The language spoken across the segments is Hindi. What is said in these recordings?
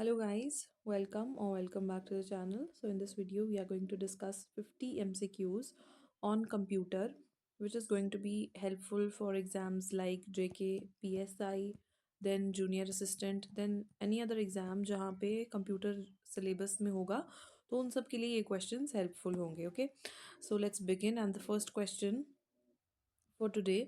Hello guys, welcome back to the channel. So in this video we are going to discuss 50 MCQs on computer, which is going to be helpful for exams like JK, PSI, then junior assistant, then any other exam जहाँ पे computer syllabus में होगा तो उन सब के लिए ये questions helpful होंगे. Okay, so let's begin. And the first question for today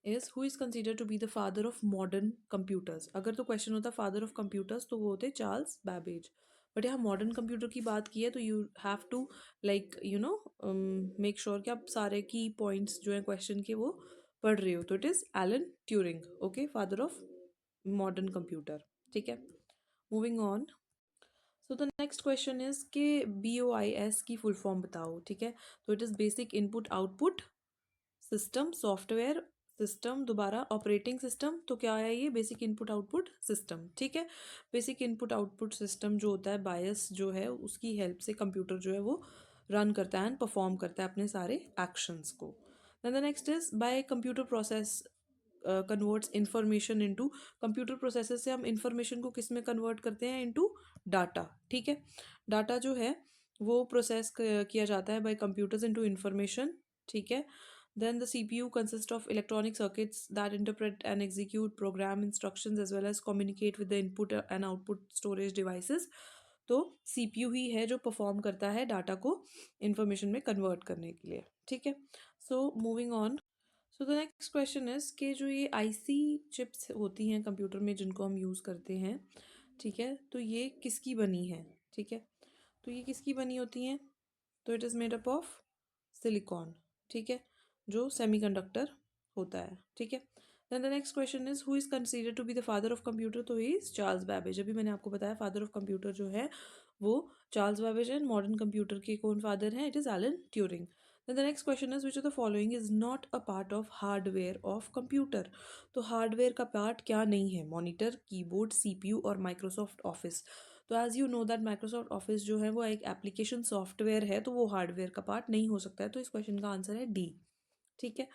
is who is considered to be the father of modern computers. अगर तो क्वेश्चन होता father of computers तो वो होते चार्ल्स बैबेज. बट यहाँ मॉडर्न कंप्यूटर की बात की है तो you have to like make sure कि आप सारे की पॉइंट्स जो हैं क्वेश्चन के वो पढ़ रहे हो. तो it is Alan Turing. Okay, father of modern computer. ठीक है, moving on. So the next question is के BOIS की फुल फॉर्म बताओ. ठीक है, तो it is basic input output system, software system, दोबारा ऑपरेटिंग सिस्टम. तो क्या है ये? Basic input output system. ठीक है, बेसिक इनपुट आउटपुट सिस्टम जो होता है बायस जो है उसकी हेल्प से कंप्यूटर जो है वो रन करता है एंड परफॉर्म करता है अपने सारे एक्शंस को. Then the next is by computer process converts information into. Computer processor से हम इंफॉर्मेशन को किस में कन्वर्ट करते हैं? Into data. ठीक है, डाटा जो है वो प्रोसेस किया जाता है बाय कंप्यूटर्स इनटू इंफॉर्मेशन. ठीक है, then the CPU consists of electronic circuits that interpret and execute program instructions as well as communicate with the input and output storage devices. तो CPU ही है जो परफॉर्म करता है डाटा को इंफॉर्मेशन में कन्वर्ट करने के लिए. ठीक है, so moving on. So the next question is कि जो ये IC चिप्स होती हैं कंप्यूटर में जिनको हम यूज़ करते हैं, ठीक है, तो ये किसकी बनी है? ठीक है, तो ये किसकी बनी होती हैं? तो it is made up of silicon. ठीक है, जो सेमीकंडक्टर होता है. ठीक है, then the next question is who is considered to be the father of computer. तो ही इज चार्ल्स बैबेज. अभी मैंने आपको बताया फादर ऑफ कंप्यूटर जो है वो चार्ल्स बैबेज है. मॉडर्न कंप्यूटर के कौन फादर हैं? It is Alan Turing. then the next question is which of the following is not a part of hardware of computer. तो हार्डवेयर का पार्ट क्या नहीं है? मॉनिटर, कीबोर्ड, CPU और माइक्रोसॉफ्ट ऑफिस. तो as you know that Microsoft Office जो है वो एक एप्लीकेशन सॉफ्टवेयर है तो वो हार्डवेयर का पार्ट नहीं हो सकता है. तो इस क्वेश्चन का आंसर है डी. ठीक है,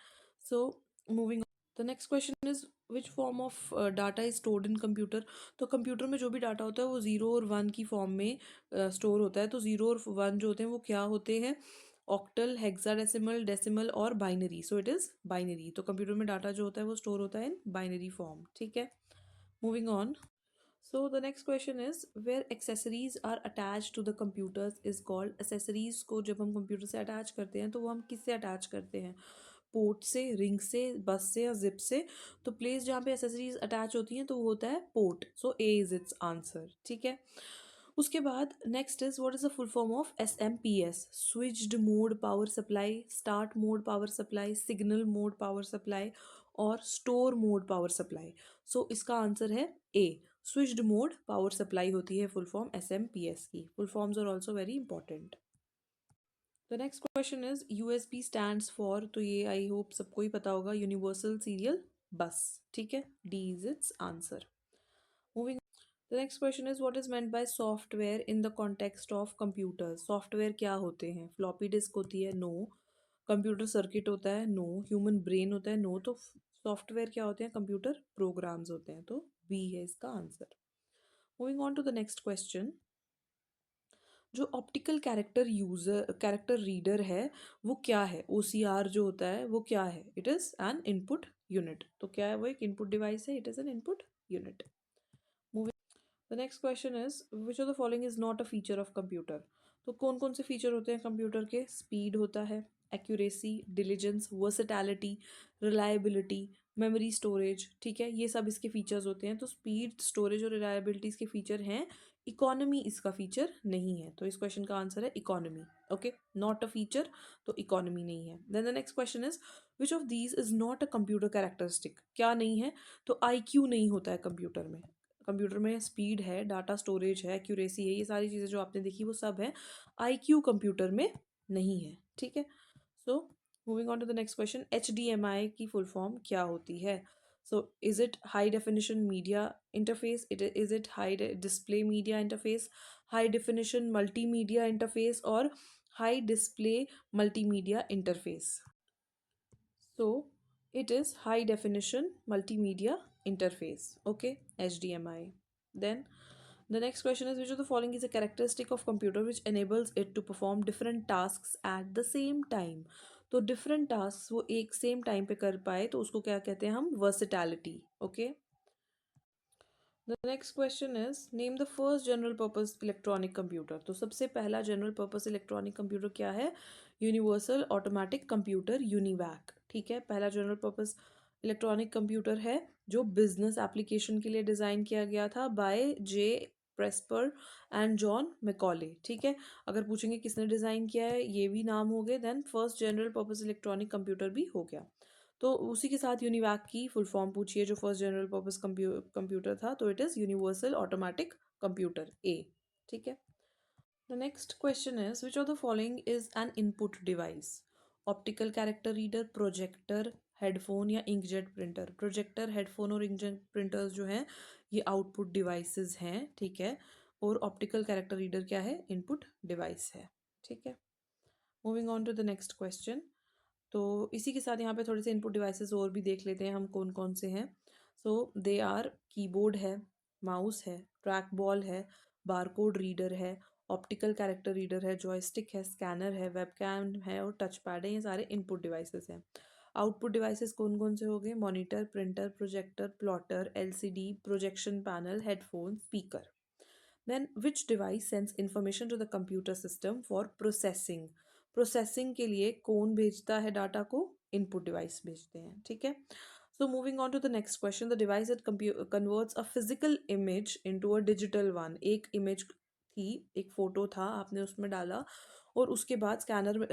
so moving. The next question is which form of data is stored in computer. तो कंप्यूटर में जो भी डाटा होता है वो 0 और 1 की फॉर्म में स्टोर होता है. तो 0 और 1 जो होते हैं वो क्या होते हैं? ऑक्टल, हेक्साडेसिमल, डेसिमल और binary. So it is binary. तो कंप्यूटर में डाटा जो होता है वो स्टोर होता है इन बाइनरी फॉर्म. ठीक है, moving on. So the next question is where accessories are attached to the computers is called. accessories को जब हम कंप्यूटर से अटैच करते हैं तो वो हम किससे अटैच करते हैं? पोर्ट से, रिंग से, बस से या जिप से. तो प्लेस जहाँ पे एसेसरीज अटैच होती हैं तो वो होता है port. So A is its answer. ठीक है, उसके बाद next is what is the full form of SMPS. Switched mode power supply, start mode power supply, signal mode power supply और store mode power supply. So इसका आंसर है A. Switched mode power supply होती है फुल फॉर्म SMPS की. Full forms are also very important. The next question is USB stands for. तो ये आई होप सबको ही पता होगा, यूनिवर्सल सीरियल बस. ठीक है, D is its answer. Moving. The next question is what is meant by software in the context of computer. Software क्या होते हैं? फ्लॉपी डिस्क होती है? नो. कंप्यूटर सर्किट होता है? नो. ह्यूमन ब्रेन होता है? नो. तो सॉफ्टवेयर क्या होते हैं? कंप्यूटर प्रोग्राम्स होते हैं. तो बी है इसका answer. Moving on to the next question. जो ऑप्टिकल कैरेक्टर रीडर है वो क्या है? OCR जो होता है वो क्या है? It is an input unit. तो क्या है? वो एक इनपुट डिवाइस है. It is an input unit. The next question is which of the following is not a feature of computer. तो कौन कौन से फीचर होते हैं कंप्यूटर के? स्पीड होता है, accuracy, diligence, versatility, reliability, memory storage. ठीक है, ये सब इसके फीचर्स होते हैं. तो स्पीड, स्टोरेज और रिलायबिलिटी इसके फीचर हैं. इकोनॉमी इसका फीचर नहीं है. तो इस क्वेश्चन का आंसर है economy. Okay, not a feature, तो इकोनॉमी नहीं है. Then the next question is which of these is not a computer characteristic. क्या नहीं है? तो IQ नहीं होता है कंप्यूटर में. कंप्यूटर में स्पीड है, डाटा स्टोरेज है, एक्यूरेसी है, ये सारी चीज़ें जो आपने देखी वो सब है. IQ कंप्यूटर में नहीं है. ठीक है, so moving on to the next question. HDMI की फुल फॉर्म क्या होती है? So is it high definition media interface, is it high display media interface, high definition multimedia interface और high display multimedia interface. So it is high definition multimedia interface. Okay, HDMI. Then The next question is, which of the following is a characteristic of computer which enables it to perform different tasks at the same time? तो different tasks वो एक same time पे कर पाए तो उसको क्या कहते हैं हम? Versatility. Okay. The next question is, name the first general purpose electronic computer. तो सबसे पहला general purpose electronic computer क्या है? Universal Automatic Computer UNIVAC. ठीक है, पहला general purpose electronic computer है जो business application के लिए डिज़ाइन किया गया था by J. Presper and John Macaulay. ठीक है, अगर पूछेंगे किसने डिज़ाइन किया है, ये भी नाम हो गए, then first general purpose electronic computer भी हो गया. तो उसी के साथ यूनिवैक की फुल फॉर्म पूछिए जो फर्स्ट जनरल पर्पस कंप्यूटर था, तो it is universal automatic computer A. ठीक है. The next question is, which of the following is an input device? Optical character reader, projector, headphone या इंकजेट प्रिंटर. प्रोजेक्टर, हेडफोन और इंकजेट प्रिंटर्स जो हैं ये आउटपुट डिवाइसेस हैं. ठीक है, और ऑप्टिकल कैरेक्टर रीडर क्या है? इनपुट डिवाइस है. ठीक है. Moving on to the next question. तो इसी के साथ यहाँ पे थोड़े से इनपुट डिवाइसेस और भी देख लेते हैं हम कौन कौन से हैं. सो दे आर कीबोर्ड है, माउस है, ट्रैक बॉल है, बारकोड रीडर है, ऑप्टिकल कैरेक्टर रीडर है, जॉयस्टिक है, स्कैनर है, वेबकैम है और टच पैड है. ये सारे इनपुट डिवाइसेस हैं. आउटपुट डिवाइसेस कौन कौन से हो गए? Monitor, printer, projector, plotter, LCD, projection panel, headphone, speaker. Then which device sends information to the computer system for processing? Processing के लिए कौन भेजता है डाटा को? इनपुट डिवाइस भेजते हैं. ठीक है. So moving on to the next question, the device that converts a physical image into a digital one. एक इमेज थी, एक फोटो था, आपने उसमें डाला और उसके बाद स्कैनर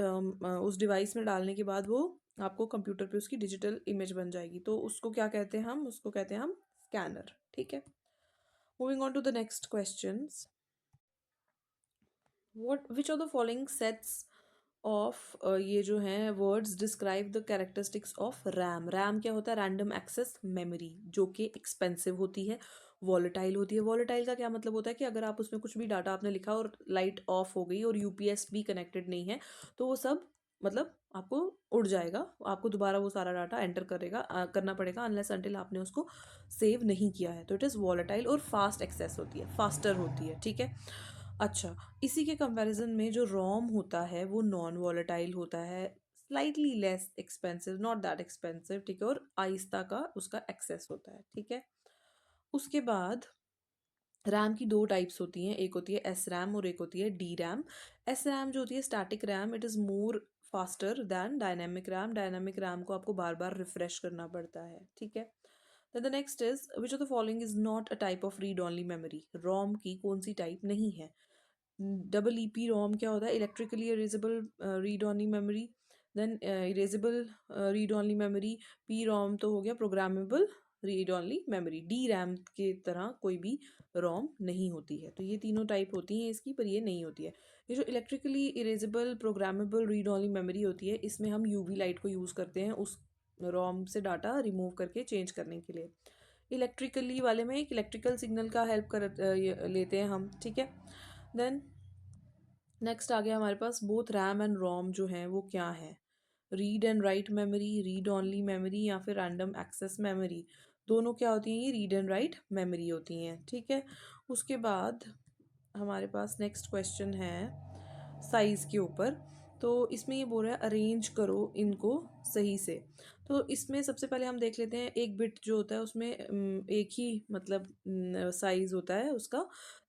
उस डिवाइस में डालने के बाद वो आपको कंप्यूटर पे उसकी डिजिटल इमेज बन जाएगी. तो उसको क्या कहते हैं हम? उसको कहते हैं हम स्कैनर. ठीक है. Moving on to the next questions. Which of the following sets of ये जो हैं words describe the characteristics of RAM? RAM क्या होता है? Random access memory, जो कि एक्सपेंसिव होती है, वॉलेटाइल होती है. वॉलेटाइल का क्या मतलब होता है कि अगर आप उसमें कुछ भी डाटा आपने लिखा और लाइट ऑफ हो गई और यूपीएस भी कनेक्टेड नहीं है तो वो सब मतलब आपको उड़ जाएगा. आपको दोबारा वो सारा डाटा एंटर करना पड़ेगा अनलेस अनटिल आपने उसको सेव नहीं किया है. तो इट इज़ वॉलेटाइल और फास्ट एक्सेस होती है, फास्टर होती है. ठीक है. अच्छा, इसी के कंपैरिजन में जो रोम होता है वो नॉन वॉलेटाइल होता है, slightly less expensive, not that expensive. ठीक है, और आहिस्ता का उसका एक्सेस होता है. ठीक है. उसके बाद रैम की दो टाइप्स होती हैं, एक होती है एस रैम और एक होती है डी रैम. एस रैम जो होती है static RAM, it is more faster than dynamic RAM. Dynamic RAM को आपको बार बार रिफ्रेश करना पड़ता है. ठीक है. then the next is, which of the following is not a type of read only memory? रोम की कौन सी टाइप नहीं है? डबल ई पी रोम क्या होता है? Electrically erasable read only memory. Then erasable read only memory. P ROM तो हो गया programmable read only memory. D RAM के तरह कोई भी रोम नहीं होती है. तो ये तीनों टाइप होती हैं इसकी, पर ये नहीं होती है. ये जो electrically erasable programmable read only memory होती है, इसमें हम यूवी लाइट को यूज़ करते हैं उस रोम से डाटा रिमूव करके चेंज करने के लिए. इलेक्ट्रिकली वाले में एक इलेक्ट्रिकल सिग्नल का हेल्प लेते हैं हम. ठीक है. देन नेक्स्ट आ गया हमारे पास, बोथ रैम एंड रोम जो हैं वो क्या है? Read and write memory, read only memory या फिर रैंडम एक्सेस मेमोरी. दोनों क्या होती हैं? ये रीड एंड राइट मेमोरी होती हैं. ठीक है. उसके बाद हमारे पास नेक्स्ट क्वेश्चन है साइज़ के ऊपर. तो इसमें ये बोल रहा है अरेंज करो इनको सही से. तो इसमें सबसे पहले हम देख लेते हैं, एक बिट जो होता है उसमें एक ही मतलब साइज़ होता है उसका.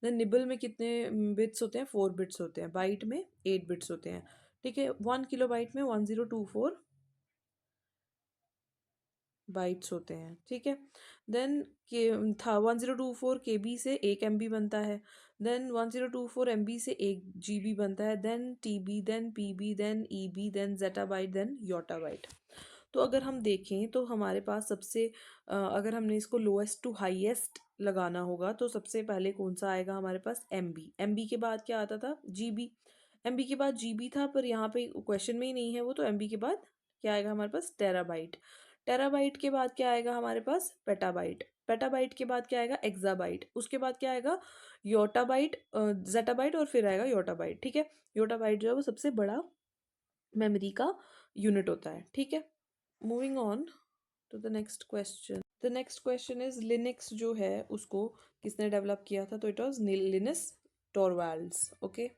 देन निबल में कितने बिट्स होते हैं? 4 बिट्स होते हैं. बाइट में 8 बिट्स होते हैं. ठीक है. 1 किलोबाइट में 1024 बाइट्स होते हैं. ठीक है. देन के था 1024 KB से 1 MB बनता है. देन 1024 MB से 1 GB बनता है. Then TB, then PB, then EB, then zettabyte, then yottabyte. तो अगर हम देखें तो हमारे पास सबसे अगर हमने इसको लोएस्ट टू हाईएस्ट लगाना होगा तो सबसे पहले कौन सा आएगा हमारे पास? MB. MB के बाद क्या आता था? GB. MB के बाद GB था, पर यहाँ पे क्वेश्चन में ही नहीं है वो, तो MB के बाद क्या आएगा हमारे पास? टेराबाइट. टेराबाइट के बाद क्या आएगा हमारे पास? पेटाबाइट. पेटाबाइट के बाद क्या आएगा? एक्साबाइट. उसके बाद क्या आएगा? योटाबाइट, जेटाबाइट और फिर आएगा योटाबाइट. ठीक है. योटाबाइट जो है वो सबसे बड़ा मेमोरी का यूनिट होता है. ठीक है. Moving on to the next question. The next question is Linux जो है उसको किसने डेवलप किया था, तो it was Linus Torvalds. Okay.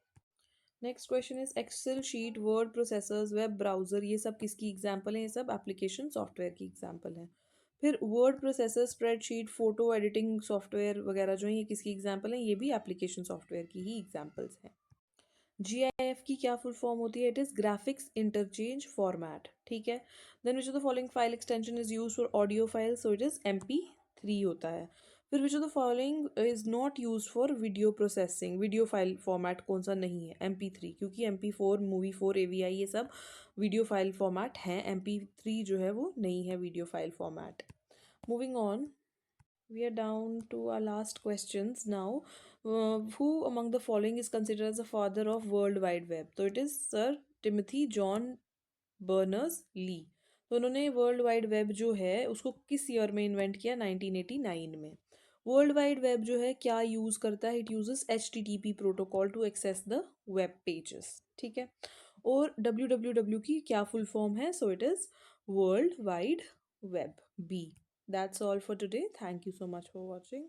Next question is Excel sheet, word processors, web browser, ये सब किसकी एग्जांपल है, ये सब एप्लीकेशन सॉफ्टवेयर की एग्जांपल है। फिर word processor, spreadsheet, photo editing software वगैरह जो है ये किसकी एग्जांपल है, ये भी एप्लीकेशन सॉफ्टवेयर की ही एग्जांपल्स हैं। GIF की क्या फुल फॉर्म होती है, it is graphics interchange format. ठीक है। Then which of the following file extension is use for audio file, so it is MP3 होता है। फिर which of the following is not use for video processing, video file format कौन सा नहीं है, MP3, क्योंकि MP4, मूवी 4, AVI ये सब वीडियो फाइल फॉर्मेट हैं, MP3 जो है वो नहीं है video file format. Moving on, we are down to our last questions now. Who among the following is considered as the father of World Wide Web? तो it is Sir Timothy John Berners-Lee। तो उन्होंने वर्ल्ड वाइड वेब जो है उसको किस ईयर में इन्वेंट किया, 1989 में। वर्ल्ड वाइड वेब जो है क्या यूज़ करता है, it uses HTTP protocol to access the web pages. ठीक है। और WWW की क्या फुल फॉर्म है, so it is world wide web, B। That's all for today. Thank you so much for watching.